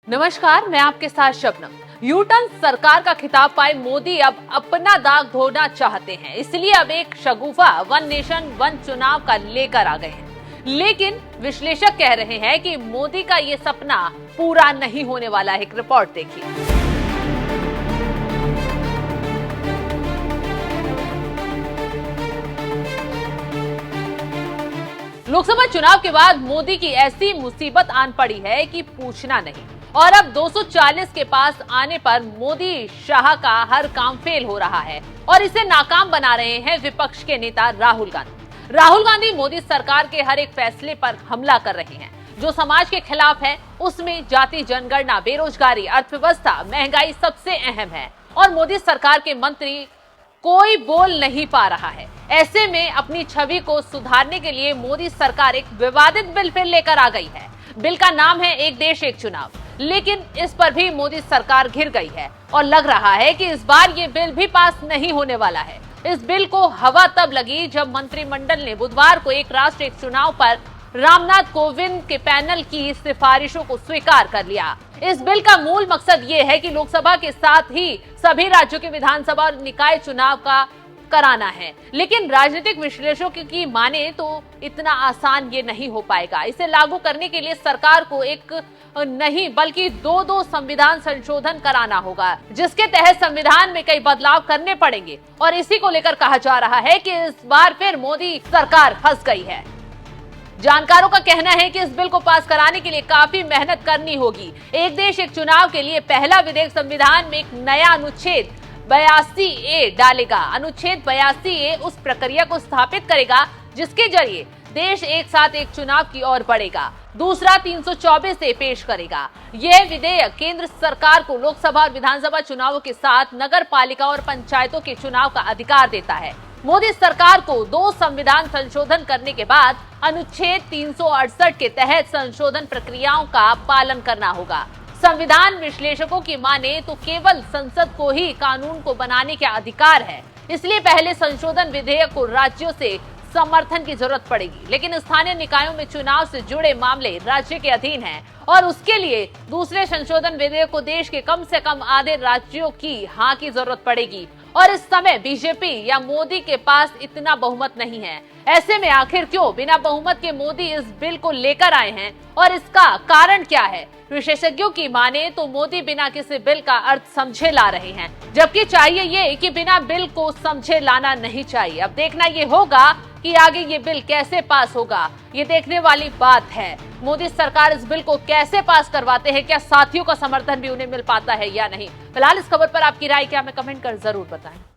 नमस्कार, मैं आपके साथ शबनम। यू टर्न सरकार का खिताब पाए मोदी अब अपना दाग धोना चाहते हैं, इसलिए अब एक शगुफा वन नेशन वन चुनाव का लेकर आ गए हैं। लेकिन विश्लेषक कह रहे हैं कि मोदी का ये सपना पूरा नहीं होने वाला है। एक रिपोर्ट देखिए। लोकसभा चुनाव के बाद मोदी की ऐसी मुसीबत आन पड़ी है कि पूछना नहीं। और अब 240 के पास आने पर मोदी शाह का हर काम फेल हो रहा है और इसे नाकाम बना रहे हैं विपक्ष के नेता राहुल गांधी। राहुल गांधी मोदी सरकार के हर एक फैसले पर हमला कर रहे हैं जो समाज के खिलाफ है। उसमें जाति जनगणना, बेरोजगारी, अर्थव्यवस्था, महंगाई सबसे अहम है और मोदी सरकार के मंत्री कोई बोल नहीं पा रहा है। ऐसे में अपनी छवि को सुधारने के लिए मोदी सरकार एक विवादित बिल फिर लेकर आ गई है। बिल का नाम है एक देश एक चुनाव, लेकिन इस पर भी मोदी सरकार घिर गई है और लग रहा है कि इस बार ये बिल भी पास नहीं होने वाला है। इस बिल को हवा तब लगी जब मंत्रिमंडल ने बुधवार को एक राष्ट्र एक चुनाव पर रामनाथ कोविंद के पैनल की सिफारिशों को स्वीकार कर लिया। इस बिल का मूल मकसद ये है कि लोकसभा के साथ ही सभी राज्यों के विधानसभा और निकाय चुनाव का कराना है। लेकिन राजनीतिक विश्लेषकों की माने तो इतना आसान ये नहीं हो पाएगा। इसे लागू करने के लिए सरकार को एक नहीं बल्कि दो संविधान संशोधन कराना होगा, जिसके तहत संविधान में कई बदलाव करने पड़ेंगे। और इसी को लेकर कहा जा रहा है कि इस बार फिर मोदी सरकार फंस गई है। जानकारों का कहना है कि इस बिल को पास कराने के लिए काफी मेहनत करनी होगी। एक देश एक चुनाव के लिए पहला विधेयक संविधान में एक नया अनुच्छेद 82A डालेगा। अनुच्छेद 82A उस प्रक्रिया को स्थापित करेगा जिसके जरिए देश एक साथ एक चुनाव की ओर बढ़ेगा। दूसरा 324A पेश करेगा। यह विधेयक केंद्र सरकार को लोकसभा और विधानसभा चुनावों के साथ नगर पालिका और पंचायतों के चुनाव का अधिकार देता है। मोदी सरकार को 2 संविधान संशोधन करने के बाद अनुच्छेद 368 के तहत संशोधन प्रक्रियाओं का पालन करना होगा। संविधान विश्लेषकों की माने तो केवल संसद को ही कानून को बनाने के अधिकार है, इसलिए पहले संशोधन विधेयक को राज्यों से समर्थन की जरूरत पड़ेगी। लेकिन स्थानीय निकायों में चुनाव से जुड़े मामले राज्य के अधीन हैं और उसके लिए दूसरे संशोधन विधेयक को देश के कम से कम आधे राज्यों की हाँ की जरूरत पड़ेगी। और इस समय बीजेपी या मोदी के पास इतना बहुमत नहीं है। ऐसे में आखिर क्यों बिना बहुमत के मोदी इस बिल को लेकर आए हैं और इसका कारण क्या है? विशेषज्ञों की माने तो मोदी बिना किसी बिल का अर्थ समझे ला रहे हैं, जबकि चाहिए ये कि बिना बिल को समझे लाना नहीं चाहिए। अब देखना ये होगा कि आगे ये बिल कैसे पास होगा, ये देखने वाली बात है। मोदी सरकार इस बिल को कैसे पास करवाते हैं, क्या साथियों का समर्थन भी उन्हें मिल पाता है या नहीं? फिलहाल इस खबर पर आपकी राय क्या, हमें कमेंट कर जरूर बताएं।